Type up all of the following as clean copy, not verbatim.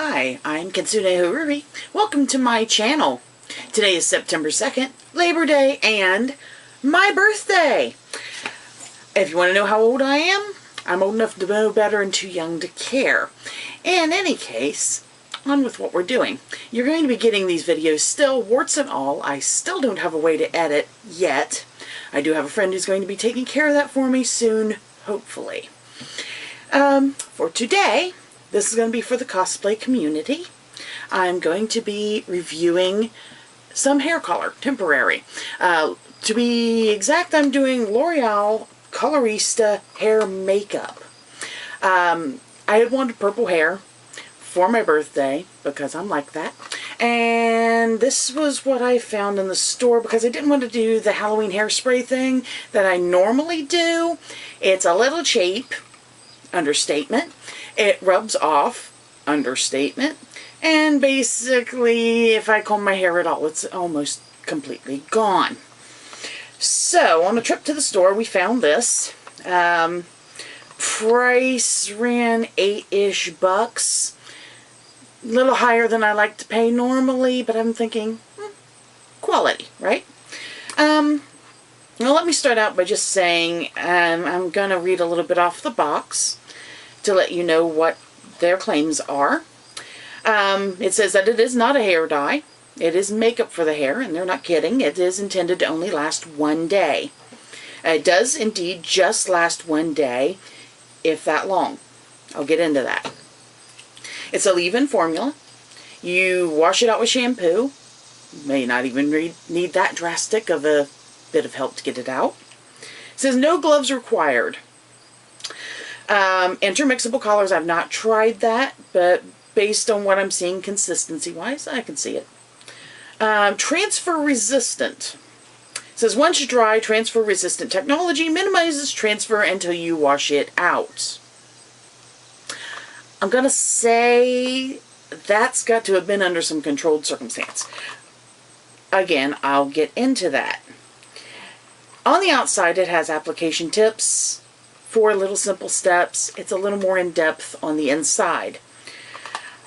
Hi, I'm Kitsune Haruri. Welcome to my channel. Today is September 2nd, Labor Day, and my birthday. If you want to know how old I am, I'm old enough to know better and too young to care. In any case, on with what we're doing. You're going to be getting these videos still, warts and all. I still don't have a way to edit yet. I do have a friend who's going to be taking care of that for me soon, hopefully. For today, this is going to be for the cosplay community. I'm going to be reviewing some hair color, temporary. To be exact, I'm doing L'Oreal Colorista hair makeup. I had wanted purple hair for my birthday because I'm like that. And this was what I found in the store because I didn't want to do the Halloween hairspray thing that I normally do. It's a little cheap, understatement. It rubs off, understatement. And basically, if I comb my hair at all, it's almost completely gone. So, on a trip to the store, we found this. Price ran $8-ish bucks. A little higher than I like to pay normally, but I'm thinking, quality, right? Now let me start out by just saying I'm going to read a little bit off the box to let you know what their claims are. It says that it is not a hair dye. It is makeup for the hair, and they're not kidding. It is intended to only last one day. It does indeed just last one day, if that long. I'll get into that. It's a leave-in formula. You wash it out with shampoo. You may not even need that drastic of a bit of help to get it out. It says no gloves required. Intermixable colors, I've not tried that, but based on what I'm seeing consistency-wise, I can see it. Transfer resistant. It says once dry, transfer resistant technology minimizes transfer until you wash it out. I'm going to say that's got to have been under some controlled circumstance. Again, I'll get into that. On the outside, it has application tips, 4 little simple steps. It's a little more in depth on the inside.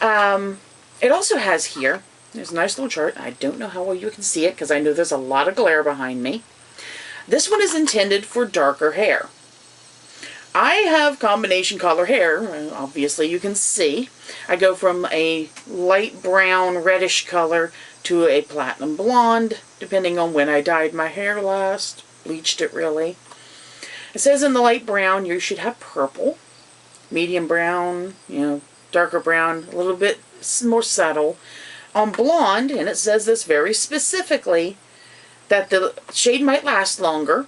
It also has here, there's a nice little chart. I don't know how well you can see it because I know there's a lot of glare behind me. This one is intended for darker hair. I have combination color hair, obviously you can see. I go from a light brown reddish color to a platinum blonde, depending on when I dyed my hair last, bleached it really. It says in the light brown you should have purple, medium brown, darker brown, a little bit more subtle. On blonde, and it says this very specifically, that the shade might last longer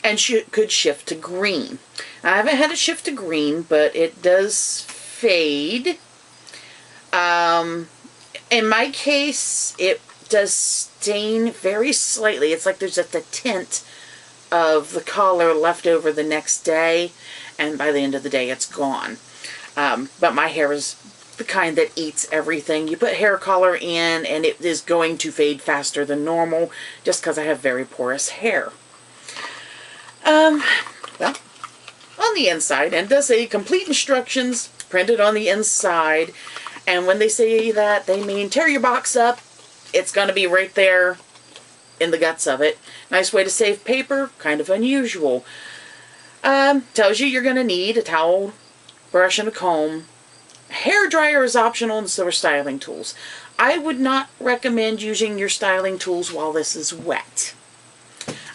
and could shift to green. Now, I haven't had it shift to green, but it does fade. In my case, it does stain very slightly. It's like there's just a tint of the color left over the next day, and by the end of the day it's gone. But my hair is the kind that eats everything. You put hair color in and it is going to fade faster than normal just because I have very porous hair. Well, on the inside, and it does say complete instructions printed on the inside, and when they say that, they mean tear your box up. It's going to be right there in the guts of it. Nice way to save paper, kind of unusual. Tells you you're going to need a towel, brush, and a comb. Hair dryer is optional, and so are styling tools. I would not recommend using your styling tools while this is wet.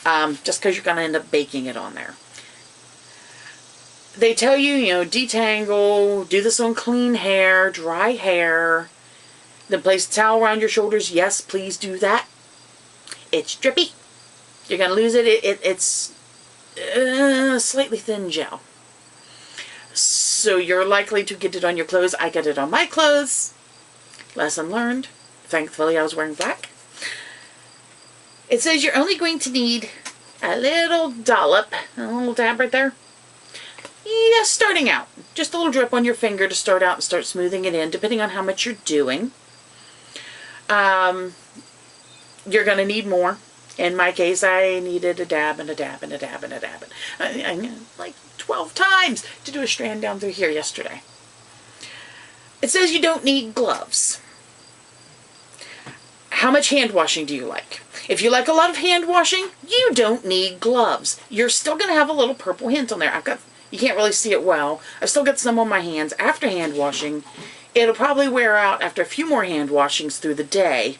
Just because you're going to end up baking it on there. They tell you, detangle, do this on clean hair, dry hair. Then place a towel around your shoulders. Yes, please do that. It's drippy. You're going to lose it. It's slightly thin gel. So you're likely to get it on your clothes. I got it on my clothes. Lesson learned. Thankfully, I was wearing black. It says you're only going to need a little dollop, a little dab right there. Yeah, starting out. Just a little drip on your finger to start out and start smoothing it in, depending on how much you're doing. You're going to need more. In my case, I needed a dab and a dab and a dab and a dab. I like 12 times to do a strand down through here yesterday. It says you don't need gloves. How much hand washing do you like? If you like a lot of hand washing, you don't need gloves. You're still going to have a little purple hint on there. You can't really see it well. I've still got some on my hands after hand washing. It'll probably wear out after a few more hand washings through the day.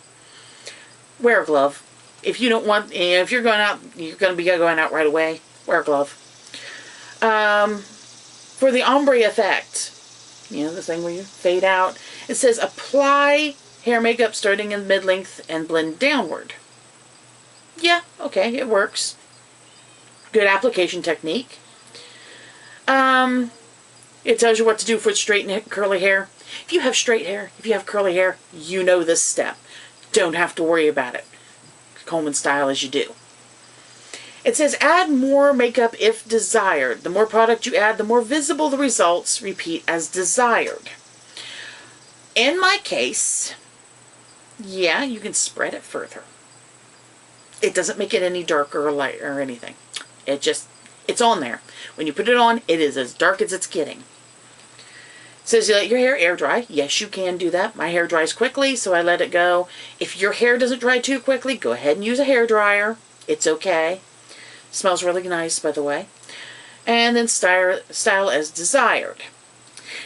Wear a glove. If you don't want, if you're going out, you're going to be going out right away, wear a glove. For the ombre effect, you know, the thing where you fade out, it says apply hair makeup starting in mid-length and blend downward. Yeah, okay, it works. Good application technique. It tells you what to do for straight and curly hair. If you have straight hair, if you have curly hair, you know this step. Don't have to worry about it. Comb and style as you do. It says add more makeup if desired. The more product you add, the more visible the results. Repeat as desired. In my case, yeah, you can spread it further. It doesn't make it any darker or light or anything. It's on there. When you put it on, it is as dark as it's getting. It says you let your hair air dry. Yes, you can do that. My hair dries quickly, so I let it go. If your hair doesn't dry too quickly, go ahead and use a hair dryer. It's okay. Smells really nice, by the way. And then style as desired.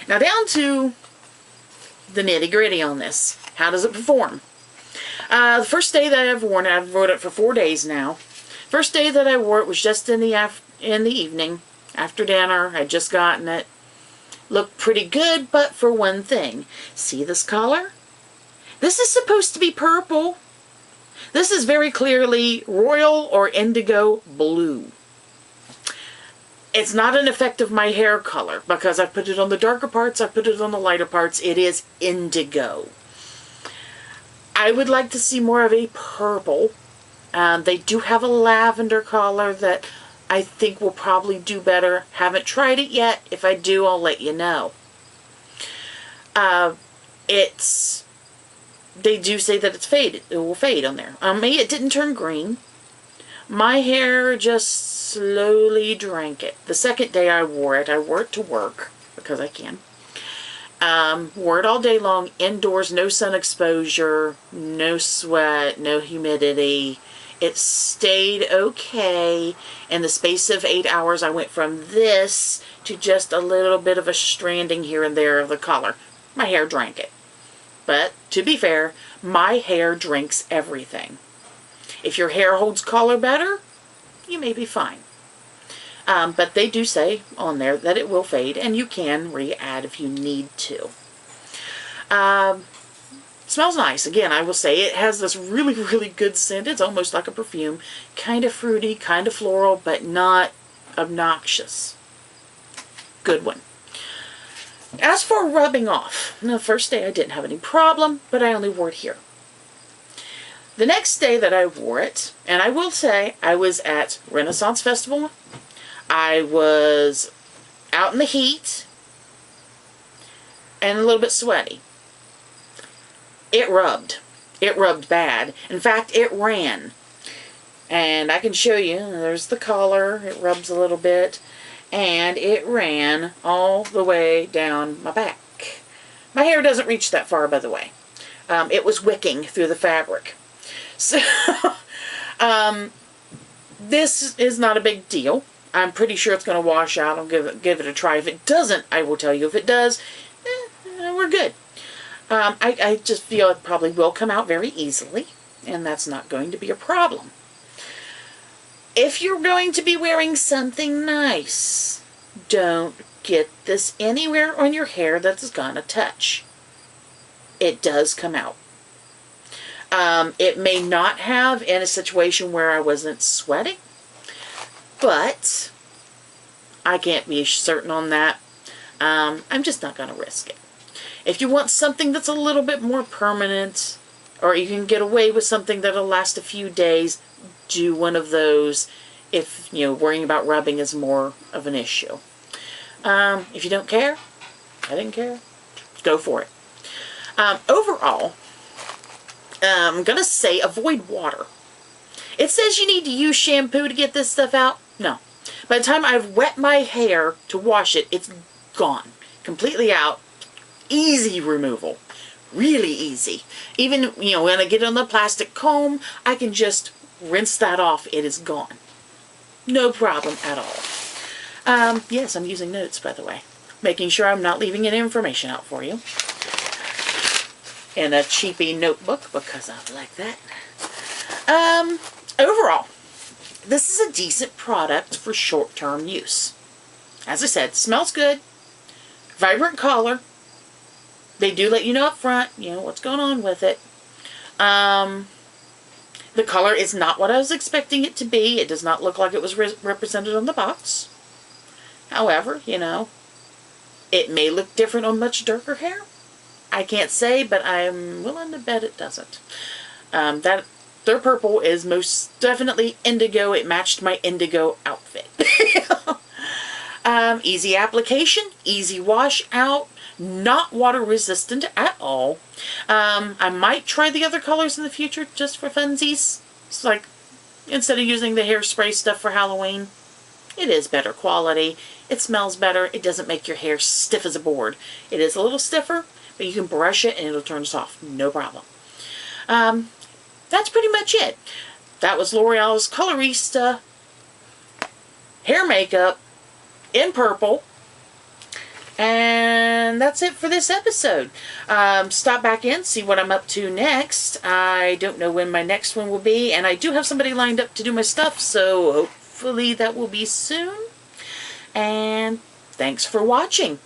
Now down to the nitty-gritty on this. How does it perform? The first day that I've worn it, I've worn it for 4 days now. First day that I wore it was just in the evening, after dinner. I'd just gotten it. Looked pretty good, but for one thing. See this color? This is supposed to be purple. This is very clearly royal or indigo blue. It's not an effect of my hair color because I've put it on the darker parts, I've put it on the lighter parts. It is indigo. I would like to see more of a purple. They do have a lavender color that I think will probably do better. Haven't tried it yet. If I do, I'll let you know. They do say that it's faded. It will fade on there. Me, it didn't turn green. My hair just slowly drank it. The second day I wore it to work, because I can. Wore it all day long, indoors, no sun exposure, no sweat, no humidity. It stayed okay. In the space of 8 hours, I went from this to just a little bit of a stranding here and there of the color. My hair drank it. But, to be fair, my hair drinks everything. If your hair holds color better, you may be fine. But they do say on there that it will fade, and you can re-add if you need to. Smells nice. Again, I will say it has this really, really good scent. It's almost like a perfume. Kind of fruity, kind of floral, but not obnoxious. Good one. As for rubbing off, the first day I didn't have any problem, but I only wore it here. The next day that I wore it, and I will say I was at Renaissance Festival. I was out in the heat and a little bit sweaty. It rubbed. It rubbed bad. In fact, it ran. And I can show you. There's the collar. It rubs a little bit. And it ran all the way down my back. My hair doesn't reach that far, by the way. It was wicking through the fabric. So, this is not a big deal. I'm pretty sure it's going to wash out. I'll give it a try. If it doesn't, I will tell you. If it does, we're good. I just feel it probably will come out very easily, and that's not going to be a problem. If you're going to be wearing something nice, don't get this anywhere on your hair that's gonna touch. It does come out. It may not have in a situation where I wasn't sweating, but I can't be certain on that. I'm just not going to risk it. If you want something that's a little bit more permanent, or you can get away with something that'll last a few days, do one of those if, worrying about rubbing is more of an issue. If you don't care, I didn't care, go for it. Overall, I'm going to say avoid water. It says you need to use shampoo to get this stuff out. No. By the time I've wet my hair to wash it, it's gone. Completely out. Easy removal. Really easy. Even, when I get on the plastic comb, I can just rinse that off. It is gone. No problem at all. Yes, I'm using notes, by the way. Making sure I'm not leaving any information out for you. In a cheapy notebook, because I like that. Overall, this is a decent product for short-term use. As I said, smells good. Vibrant color. They do let you know up front, what's going on with it. The color is not what I was expecting it to be. It does not look like it was represented on the box. However, it may look different on much darker hair. I can't say, but I'm willing to bet it doesn't. Their purple is most definitely indigo. It matched my indigo outfit. Easy application, easy wash out, not water resistant at all. I might try the other colors in the future just for funsies. It's like, instead of using the hairspray stuff for Halloween, it is better quality. It smells better. It doesn't make your hair stiff as a board. It is a little stiffer, but you can brush it and it'll turn soft. No problem. That's pretty much it. That was L'Oreal's Colorista hair makeup in purple. And that's it for this episode. Stop back in, see what I'm up to next. I don't know when my next one will be, and I do have somebody lined up to do my stuff, so hopefully that will be soon. And thanks for watching.